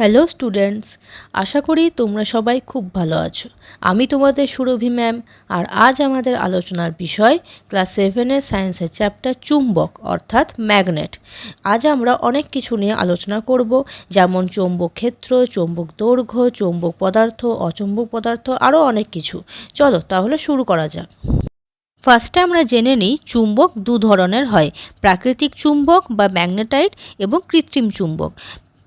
Hello students, আশা করি তোমরা সবাই খুব ভালো আছো। আমি তোমাদের সুরভি ম্যাম। আর আজ আমাদের আলোচনার বিষয় ক্লাস 7-এর সায়েন্সের চ্যাপ্টার চুম্বক অর্থাৎ ম্যাগনেট। আজ আমরা অনেক কিছু নিয়ে আলোচনা করব, যেমন চৌম্বক ক্ষেত্র, চৌম্বক দৈর্ঘ্য, চৌম্বক পদার্থ, অচৌম্বক পদার্থ, আরও অনেক কিছু। চলো তাহলে শুরু করা যাক। ফার্স্টে আমরা জেনে নিই চুম্বক দু ধরনের হয়, প্রাকৃতিক চুম্বক বা ম্যাগনেটাইট এবং কৃত্রিম চুম্বক।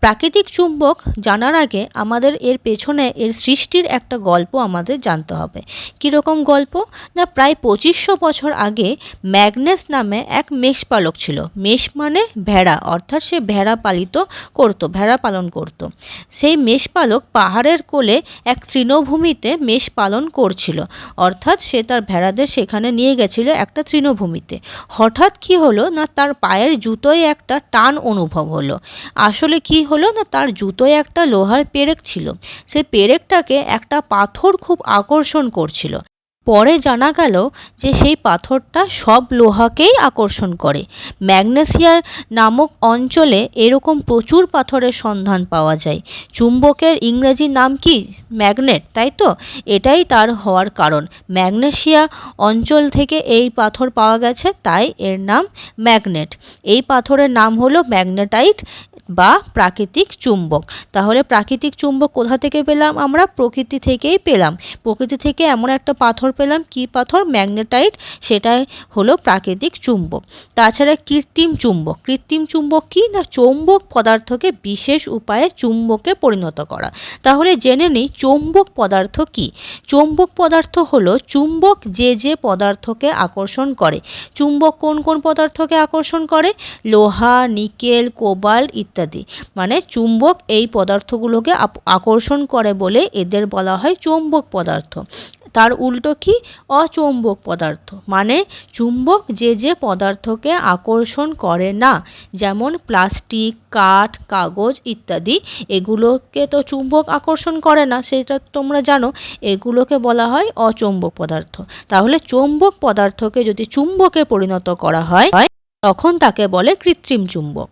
প্রাকৃতিক চুম্বক জানার আগে আমাদের এর পেছনে এর সৃষ্টির একটা গল্প আমাদের জানতে হবে। কীরকম গল্প? না, প্রায় 2500 বছর আগে ম্যাগনেস নামে এক মেষপালক ছিল। মেষ মানে ভেড়া, অর্থাৎ সে ভেড়া পালন করত। সেই মেষপালক পাহাড়ের কোলে এক তৃণভূমিতে মেষ পালন করছিল, অর্থাৎ সে তার ভেড়াদের সেখানে নিয়ে গেছিল একটা তৃণভূমিতে। হঠাৎ কি হলো না, তার পায়ের জুতোয় একটা টান অনুভব হলো। আসলে কি হলো না, তার জুতোয় একটা লোহার পেরেক ছিল। সেই পেরেকটাকে একটা পাথর খুব আকর্ষণ করছিল। পরে জানা গেল যে সেই পাথরটা সব লোহাকেই আকর্ষণ করে। ম্যাগনেসিয়া নামক অঞ্চলে এরকম প্রচুর পাথরের সন্ধান পাওয়া যায়। চুম্বকের ইংরেজি নাম কি? ম্যাগনেট, তাই তো? এটাই তার হওয়ার কারণ। ম্যাগনেসিয়া অঞ্চল থেকে এই পাথর পাওয়া গেছে, তাই এর নাম ম্যাগনেট। এই পাথরের নাম হলো ম্যাগনেটাইট বা প্রাকৃতিক চুম্বক। তাহলে প্রাকৃতিক চুম্বক কোথা থেকে পেলাম? আমরা প্রকৃতি থেকেই পেলাম। প্রকৃতি থেকে এমন একটা পাথর পেলাম, কি পাথর? ম্যাগনেটাইট। সেটাই হলো প্রাকৃতিক চুম্বক। তাছাড়া কৃত্রিম চুম্বক। কৃত্রিম চুম্বক কি না, চৌম্বক পদার্থকে বিশেষ উপায়ে চুম্বকে পরিণত করা। তাহলে জেনে নিই চৌম্বক পদার্থ কি। চৌম্বক পদার্থ হলো চুম্বক যে যে পদার্থকে আকর্ষণ করে। চুম্বক কোন কোন পদার্থকে আকর্ষণ করে? লোহা, নিকেল, কোবাল্ট ইত্যাদি। মানে চুম্বক এই পদার্থগুলোকে আকর্ষণ করে বলে এদের বলা হয় চৌম্বক পদার্থ। তার উল্টো কি? অচৌম্বক পদার্থ। মানে চুম্বক যে যে পদার্থকে আকর্ষণ করে না, যেমন প্লাস্টিক, কাঠ, কাগজ ইত্যাদি। এগুলোকে তো চুম্বক আকর্ষণ করে না, সেটা তোমরা জানো। এগুলোকে বলা হয় অচৌম্বক পদার্থ। তাহলে চৌম্বক পদার্থকে যদি চুম্বকে পরিণত করা হয়, তখন তাকে বলে কৃত্রিম চুম্বক।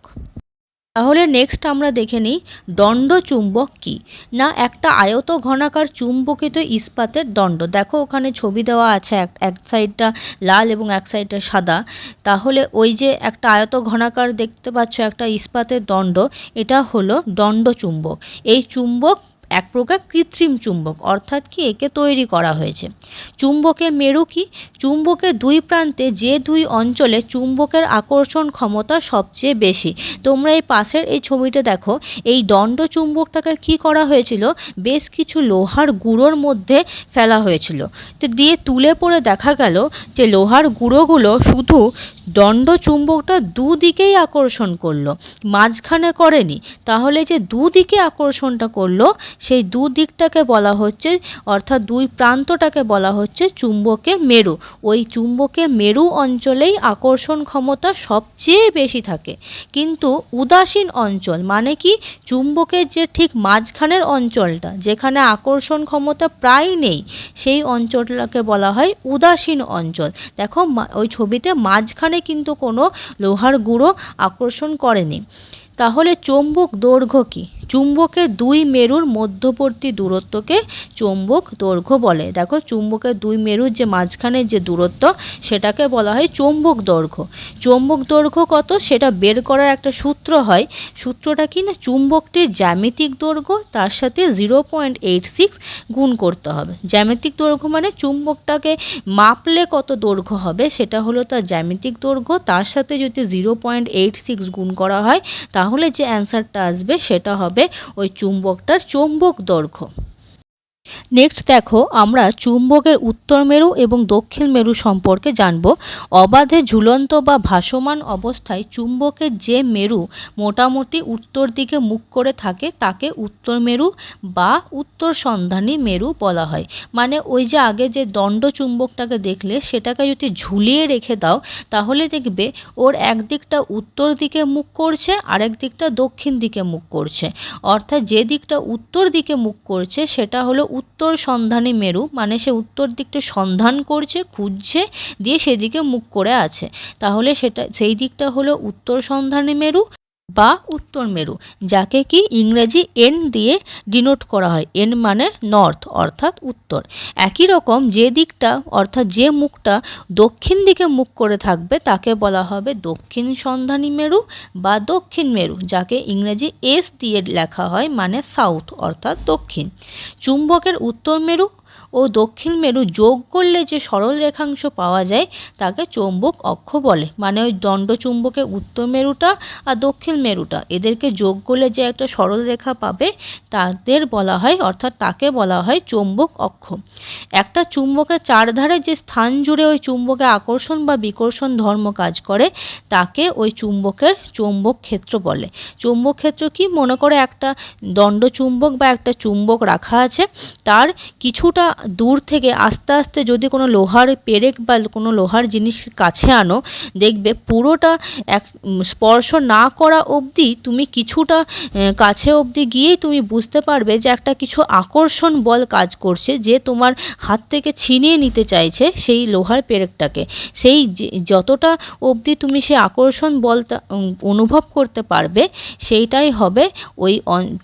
তাহলে নেক্সট আমরা দেখে নিই দণ্ড চুম্বক কি না, একটা আয়ত ঘনাকার চুম্বকিত ইস্পাতের দণ্ড। দেখো ওখানে ছবি দেওয়া আছে, এক সাইডটা লাল এবং এক সাইডটা সাদা। তাহলে ওই যে একটা আয়ত ঘনাকার দেখতে পাচ্ছ, একটা ইস্পাতের দণ্ড, এটা হলো দণ্ড চুম্বক। এই চুম্বক এক প্রকার কৃত্রিম চুম্বক, অর্থাৎ কি একে তৈরি করা হয়েছে। চুম্বকের মেরু কি? চুম্বকের দুই প্রান্তে যে দুই অঞ্চলে চুম্বকের আকর্ষণ ক্ষমতা সবচেয়ে বেশি। তোমরা এই পাশের এই ছবিটা দেখো, এই দণ্ড চুম্বকটাকে কি করা হয়েছিল? বেশ কিছু লোহার গুঁড়োর মধ্যে ফেলা হয়েছিল। তো দিয়ে তুলে পড়ে দেখা গেল যে লোহার গুঁড়োগুলো শুধু দণ্ড চুম্বকটা দুদিকেই আকর্ষণ করলো, মাঝখানে করেনি। তাহলে যে দুদিকে আকর্ষণটা করলো, সেই দুদিকটাকে বলা হচ্ছে, অর্থাৎ দুই প্রান্তটাকে বলা হচ্ছে চুম্বকের মেরু। ওই চুম্বকের মেরু অঞ্চলেই আকর্ষণ ক্ষমতা সবচেয়ে বেশি থাকে। কিন্তু উদাসীন অঞ্চল মানে কি? চুম্বকের যে ঠিক মাঝখানের অঞ্চলটা, যেখানে আকর্ষণ ক্ষমতা প্রায় নেই, সেই অঞ্চলটাকে বলা হয় উদাসীন অঞ্চল। দেখো ওই ছবিতে মাঝখানে কিন্তু কোনো লোহার গুঁড়ো আকর্ষণ করেনি। তাহলে চৌম্বক দৈর্ঘ্য কি? চুম্বকের দুই মেরুর মধ্যবর্তী দূরত্বকে চৌম্বক দৈর্ঘ্য বলে। দেখো চুম্বকের দুই মেরুর যে মাঝখানের যে দূরত্ব, সেটাকে বলা হয় চৌম্বক দৈর্ঘ্য। চৌম্বক দৈর্ঘ্য কত সেটা বের করার একটা সূত্র হয়। সূত্রটা কি না, চুম্বকটির জ্যামিতিক দৈর্ঘ্য তার সাথে 0.86 গুণ করতে হবে। জ্যামিতিক দৈর্ঘ্য মানে চুম্বকটাকে মাপলে কত দৈর্ঘ্য হবে, সেটা হলো তার জ্যামিতিক দৈর্ঘ্য। তার সাথে যদি 0.86 গুণ করা হয়, তাহলে যে অ্যান্সারটা আসবে সেটা হবে ওই চুম্বকটার চৌম্বক দৈর্ঘ্য। নেক্সট দেখো, আমরা চুম্বকের উত্তর মেরু এবং দক্ষিণ মেরু সম্পর্কে জানব। অবাধে ঝুলন্ত বা ভাসমান অবস্থায় চুম্বকের যে মেরু মোটামুটি উত্তর দিকে মুখ করে থাকে, তাকে উত্তর মেরু বা উত্তর সন্ধানী মেরু বলা হয়। মানে ওই যে আগে যে দণ্ড চুম্বকটাকে দেখলে, সেটাকে যদি ঝুলিয়ে রেখে দাও, তাহলে দেখবে ওর একদিকটা উত্তর দিকে মুখ করছে, আরেক দিকটা দক্ষিণ দিকে মুখ করছে। অর্থাৎ যে দিকটা উত্তর দিকে মুখ করছে সেটা হলো উত্তর সন্ধানী মেরু, মানে সে উত্তর দিকটা সন্ধান করছে, খুঁজছে, দিয়ে সেদিকে মুখ করে আছে। তাহলে সেই দিকটা হলো উত্তর সন্ধানী মেরু। বা উত্তর মেরু, যাকে কি ইংরেজি এন দিয়ে ডিনোট করা হয়। এন মানে নর্থ অর্থাৎ উত্তর। একই রকম যে দিকটা অর্থাৎ যে মুখটা দক্ষিণ দিকে মুখ করে থাকবে তাকে বলা হবে দক্ষিণ সন্ধানী মেরু বা দক্ষিণ মেরু, যাকে ইংরেজি এস দিয়ে লেখা হয়, মানে সাউথ অর্থাৎ দক্ষিণ। চুম্বকের উত্তর মেরু ও দক্ষিণ মেরু যোগ করলে যে সরল রেখাংশ পাওয়া যায় তাকে চৌম্বক অক্ষ বলে। মানে ওই দণ্ড চুম্বকের উত্তর মেরুটা আর দক্ষিণ মেরুটা এদেরকে যোগ করলে যে একটা সরল রেখা পাবে তাদের বলা হয়, অর্থাৎ তাকে বলা হয় চৌম্বক অক্ষ। একটা চুম্বকের চারধারে যে স্থান জুড়ে ওই চুম্বকের আকর্ষণ বা বিকর্ষণ ধর্ম কাজ করে তাকে ওই চুম্বকের চৌম্বক ক্ষেত্র বলে। চৌম্বক ক্ষেত্র কি, মনে করে একটা দণ্ড চুম্বক বা একটা চুম্বক রাখা আছে, তার কিছুটা দূর থেকে আস্তে আস্তে যদি কোনো লোহার পেরেক বা কোনো লোহার জিনিস কাছে আনো, দেখবে পুরোটা স্পর্শ না করা অবধি তুমি কিছুটা কাছে অবধি গিয়েই তুমি বুঝতে পারবে যে একটা কিছু আকর্ষণ বল কাজ করছে, যে তোমার হাত থেকে ছিনিয়ে নিতে চাইছে সেই লোহার পেরেকটাকে। সেই যতটা অবধি তুমি সেই আকর্ষণ বলটা অনুভব করতে পারবে সেইটাই হবে ওই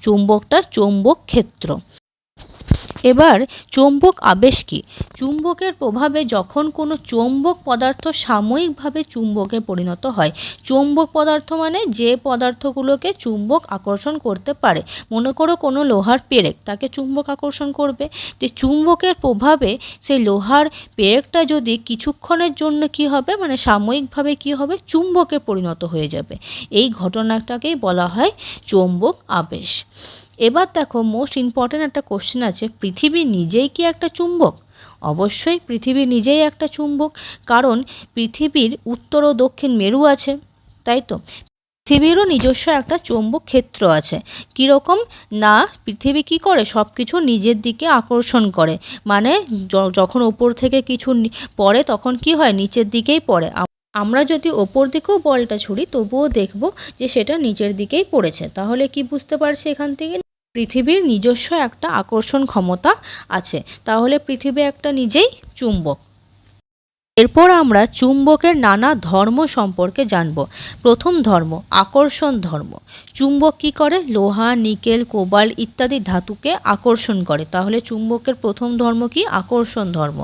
চুম্বকটার চৌম্বক ক্ষেত্র। এবার চৌম্বক আবেশ কি? চুম্বকের প্রভাবে যখন কোনো চৌম্বক পদার্থ সাময়িকভাবে চুম্বকে পরিণত হয়। চৌম্বক পদার্থ মানে যে পদার্থগুলোকে চুম্বক আকর্ষণ করতে পারে। মনে করো কোনো লোহার পেরেক, তাকে চুম্বক আকর্ষণ করবে। তো চুম্বকের প্রভাবে সেই লোহার পেরেকটা যদি কিছুক্ষণের জন্য কি হবে, মানে সাময়িকভাবে কি হবে, চুম্বকে পরিণত হয়ে যাবে। এই ঘটনাটাকেই বলা হয় চৌম্বক আবেশ। এবার দেখো, মোস্ট ইম্পর্ট্যান্ট একটা কোশ্চেন আছে, পৃথিবী নিজেই কি একটা চুম্বক? অবশ্যই পৃথিবী নিজেই একটা চুম্বক, কারণ পৃথিবীর উত্তর ও দক্ষিণ মেরু আছে, তাই তো। পৃথিবীরও নিজস্ব একটা চৌম্বক ক্ষেত্র আছে। কীরকম না, পৃথিবী কি করে, সব কিছু নিজের দিকে আকর্ষণ করে। মানে যখন ওপর থেকে কিছু পড়ে তখন কি হয়, নিচের দিকেই পড়ে। আমরা যদি ওপর দিকেও বলটা ছুড়ি তবুও দেখব যে সেটা নিচের দিকেই পড়েছে। তাহলে কি বুঝতে পারছি এখান থেকে, পৃথিবীর নিজস্ব একটা আকর্ষণ ক্ষমতা আছে। তাহলে পৃথিবী একটা নিজেই চুম্বক। এরপর আমরা চুম্বকের নানা ধর্ম সম্পর্কে জানব। প্রথম ধর্ম, আকর্ষণ ধর্ম। চুম্বক কি করে, লোহা, নিকেল, কোবাল্ট ইত্যাদি ধাতুকে আকর্ষণ করে। তাহলে চুম্বকের প্রথম ধর্ম কি, আকর্ষণ ধর্ম।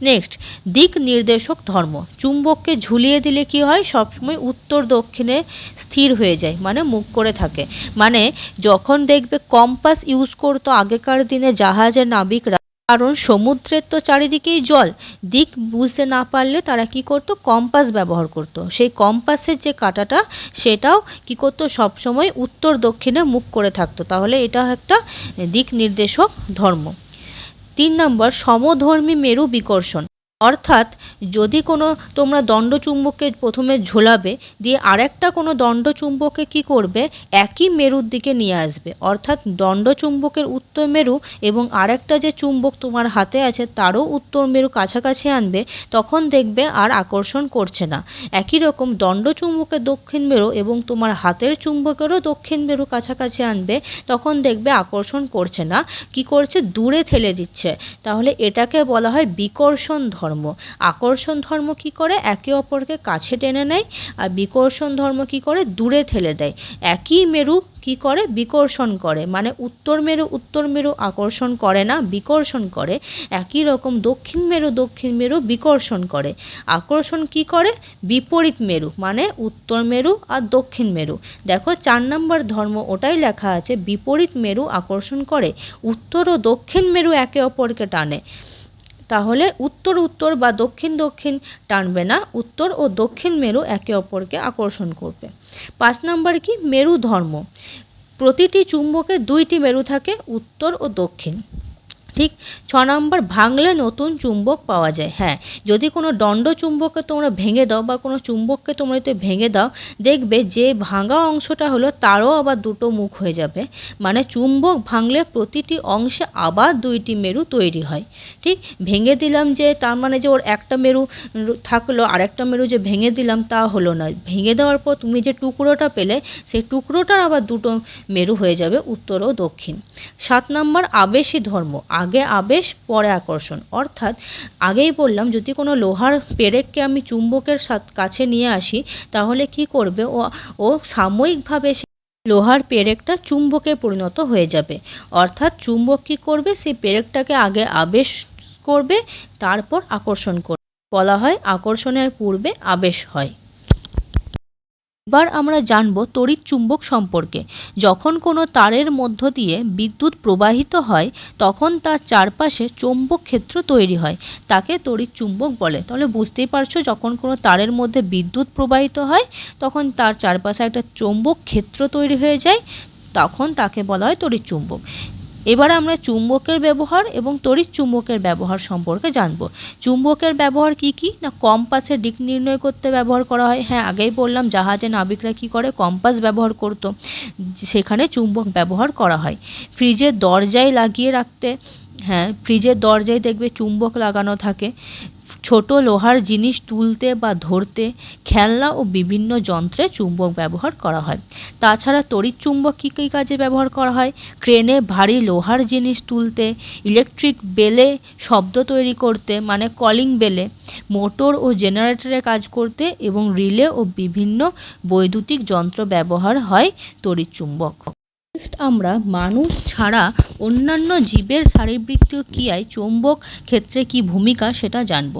নেক্সট, দিক নির্দেশক ধর্ম। চুম্বককে ঝুলিয়ে দিলে কি হয়, সবসময় উত্তর দক্ষিণে স্থির হয়ে যায়, মানে মুখ করে থাকে। মানে যখন দেখবে কম্পাস ইউজ করতো আগেকার দিনে জাহাজের নাবিকরা, কারণ সমুদ্রের তো চারিদিকেই জল, দিক বুঝতে না পারলে তারা কি করত, কম্পাস ব্যবহার করত। সেই কম্পাসের যে কাঁটাটা সেটাও কি করত, সবসময় উত্তর দক্ষিণে মুখ করে থাকতো। তাহলে এটা একটা দিক নির্দেশক ধর্ম। 3 নম্বর, সমধর্মী মেরু বিকর্ষণ। অর্থাৎ যদি কোনো তোমরা দণ্ডচুম্বককে প্রথমে ঝোলাবে, দিয়ে আরেকটা কোনো দণ্ডচুম্বককে কি করবে, একই মেরুর দিকে নিয়ে আসবে। অর্থাৎ দণ্ডচুম্বকের উত্তর মেরু এবং আরেকটা যে চুম্বক তোমার হাতে আছে তারও উত্তর মেরু কাছাকাছি আনবে, তখন দেখবে আর আকর্ষণ করছে না। একই রকম দণ্ডচুম্বকের দক্ষিণ মেরু এবং তোমার হাতের চুম্বকেরও দক্ষিণ মেরু কাছাকাছি আনবে, তখন দেখবে আকর্ষণ করছে না, কি করছে, দূরে ঠেলে দিচ্ছে। তাহলে এটাকে বলা হয় বিকর্ষণ ধর্ম। আকর্ষণ ধর্ম কি করে, একে অপরকে কাছে টেনে নেয়, আর বিকর্ষণ ধর্ম কি করে, দূরে ঠেলে দেয়। একই মেরু কি করে, বিকর্ষণ করে। মানে উত্তর মেরু আকর্ষণ করে না, বিকর্ষণ করে। একই রকম দক্ষিণ মেরু বিকর্ষণ করে। আকর্ষণ কি করে, বিপরীত মেরু, মানে উত্তর মেরু আর দক্ষিণ মেরু। দেখো 4 নম্বর ধর্ম ওটাই লেখা আছে, বিপরীত মেরু আকর্ষণ করে, উত্তর ও দক্ষিণ মেরু একে অপরকে টানে। তাহলে উত্তর বা দক্ষিণ টানবে না, উত্তর ও দক্ষিণ মেরু একে অপরকে আকর্ষণ করবে। 5 নম্বর কি, মেরু ধর্ম। প্রতিটি চুম্বকে 2টি মেরু থাকে, উত্তর ও দক্ষিণ। ঠিক। 6 নম্বর, ভাঙলে নতুন চুম্বক পাওয়া যায়। হ্যাঁ, যদি কোনো দণ্ড চুম্বককে তোমরা ভেঙে দাও বা কোনো চুম্বককে তোমরা যদি ভেঙে দাও, দেখবে যে ভাঙা অংশটা হলো তারও আবার 2টো মুখ হয়ে যাবে। মানে চুম্বক ভাঙলে প্রতিটি অংশে আবার 2টি মেরু তৈরি হয়। ঠিক, ভেঙে দিলাম যে তার মানে যে ওর একটা মেরু থাকলো, আরেকটা মেরু যে ভেঙে দিলাম তা হলো না। ভেঙে দেওয়ার পর তুমি যে টুকরোটা পেলে সেই টুকরোটার আবার 2টো মেরু হয়ে যাবে, উত্তর ও দক্ষিণ। 7 নম্বর, আবেশী ধর্ম। আগে আবেশ পরে আকর্ষণ। অর্থাৎ আগেই বললাম, যদি কোনো লোহার পেরেককে আমি চুম্বকের কাছে নিয়ে আসি তাহলে কি করবে, ও সাময়িকভাবে লোহার পেরেকটা চুম্বকে পরিণত হয়ে যাবে। অর্থাৎ চুম্বক কী করবে, সেই পেরেকটাকে আগে আবেশ করবে, তারপর আকর্ষণ করবে। বলা হয় আকর্ষণের পূর্বে আবেশ হয়। এবার আমরা জানব তড়িৎ চুম্বক সম্পর্কে। যখন কোনো তারের মধ্য দিয়ে বিদ্যুৎ প্রবাহিত হয় তখন তার চারপাশে চৌম্বক ক্ষেত্র তৈরি হয়, তাকে তড়িৎ চুম্বক বলে। তাহলে বুঝতেই পারছো, যখন কোনো তারের মধ্যে বিদ্যুৎ প্রবাহিত হয় তখন তার চারপাশে একটা চৌম্বক ক্ষেত্র তৈরি হয়ে যায়, তখন তাকে বলা হয় তড়িৎ চুম্বক। এবার আমরা চুম্বকের ব্যবহার এবং তড়িৎ চুম্বকের ব্যবহার সম্পর্কে জানব। চুম্বকের ব্যবহার কি কি না, কম্পাসের দিক নির্ণয় করতে ব্যবহার করা হয়। হ্যাঁ, আগেই বললাম জাহাজে নাবিকরা কি করে, কম্পাস ব্যবহার করতো, সেখানে চুম্বক ব্যবহার করা হয়। ফ্রিজের দরজায় লাগিয়ে রাখতে, হ্যাঁ ফ্রিজের দরজায় দেখবে চুম্বক লাগানো থাকে। ছোট লোহার জিনিস তুলতে বা ধরতে, খেলনা ও বিভিন্ন যন্ত্রে চুম্বক ব্যবহার করা হয়। তাছাড়া তড়িৎ চুম্বক কী কী কাজে ব্যবহার করা হয়, ক্রেনে ভারী লোহার জিনিস তুলতে, ইলেকট্রিক বেলে শব্দ তৈরি করতে মানে কলিং বেলে, মোটর ও জেনারেটরে কাজ করতে এবং রিলে ও বিভিন্ন বৈদ্যুতিক যন্ত্র ব্যবহার হয় তড়িৎ চুম্বক। নেক্সট আমরা মানুষ ছাড়া অন্যান্য জীবের শারীরবৃত্তীয় ক্রিয়ায় চৌম্বক ক্ষেত্রে কী ভূমিকা সেটা জানব।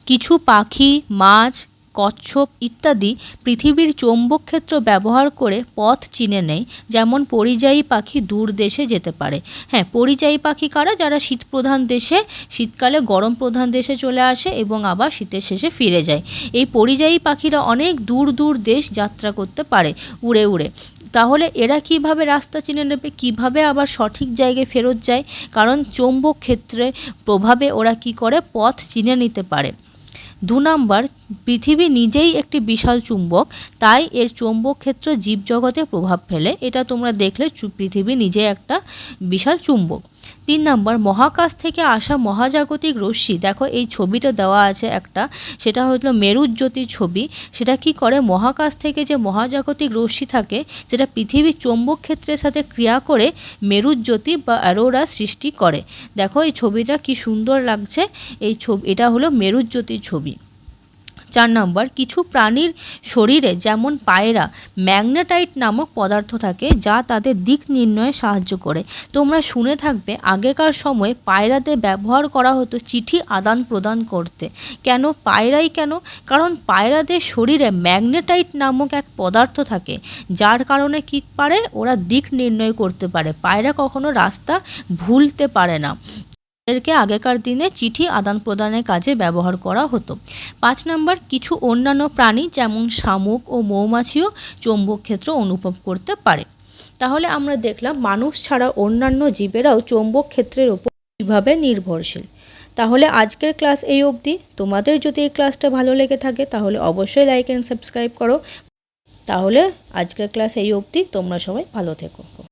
কিছু পাখি, মাছ, কচ্ছপ ইত্যাদি পৃথিবীর চৌম্বক ক্ষেত্র ব্যবহার করে পথ চিনে নেয়। যেমন পরিযায়ী পাখি দূর দেশে যেতে পারে। হ্যাঁ, পরিযায়ী পাখি কারা, যারা শীতপ্রধান দেশে শীতকালে গরম প্রধান দেশে চলে আসে এবং আবার শীতের শেষে ফিরে যায়। এই পরিযায়ী পাখিরা অনেক দূর দূর দেশ যাত্রা করতে পারে উড়ে উড়ে। তাহলে এরা কিভাবে রাস্তা চিনে নেবে, কিভাবে আবার সঠিক জায়গায় ফেরত যায়, কারণ চৌম্বক ক্ষেত্রে প্রভাবে ওরা কি করে, পথ চিনে নিতে পারে। 2 নম্বর, পৃথিবী নিজেই একটি বিশাল চুম্বক, তাই এর চৌম্বক ক্ষেত্র জীবজগতে প্রভাব ফেলে। এটা তোমরা দেখলে পৃথিবী নিজে একটা বিশাল চুম্বক। 3 নম্বর, মহাকাশ থেকে আসা মহাজাগতিক রশ্মি, দেখো এই ছবিটা দেওয়া আছে একটা, সেটা হলো মেরুজ্যোতির ছবি। সেটা কি করে, মহাকাশ থেকে যে মহাজাগতিক রশ্মি থাকে যেটা পৃথিবীর চৌম্বক ক্ষেত্রের সাথে ক্রিয়া করে মেরুজ্যোতি বা অ্যারোরা সৃষ্টি করে। দেখো এই ছবিটা কি সুন্দর লাগছে, এটা হলো মেরুজ্যোতির ছবি। 4 নম্বর, কিছু প্রাণীর শরীরে যেমন পায়রা ম্যাগনেটাইট নামক পদার্থ থাকে যা তাদের দিক নির্ণয়ে সাহায্য করে। তোমরা শুনে থাকবে আগেকার সময়ে পায়রাদের ব্যবহার করা হতো চিঠি আদান প্রদান করতে। কেন পায়রাই কেন, কারণ পায়রাদের শরীরে ম্যাগনেটাইট নামক এক পদার্থ থাকে যার কারণে কি পারে, ওরা দিক নির্ণয় করতে পারে। পায়রা কখনো রাস্তা ভুলতে পারে না। এদেরকে আগেকার দিনে চিঠি আদান প্রদানের কাজে ব্যবহার করা হতো। 5 নম্বর, কিছু অন্যান্য প্রাণী যেমন শামুক ও মৌমাছিও চৌম্বক ক্ষেত্র অনুভব করতে পারে। তাহলে আমরা দেখলাম মানুষ ছাড়া অন্যান্য জীবেরাও চৌম্বক ক্ষেত্রের উপর কীভাবে নির্ভরশীল। তাহলে আজকের ক্লাস এই অবধি। তোমাদের যদি এই ক্লাসটা ভালো লেগে থাকে তাহলে অবশ্যই লাইক অ্যান্ড সাবস্ক্রাইব করো। তাহলে আজকের ক্লাস এই অবধি, তোমরা সবাই ভালো থেকো।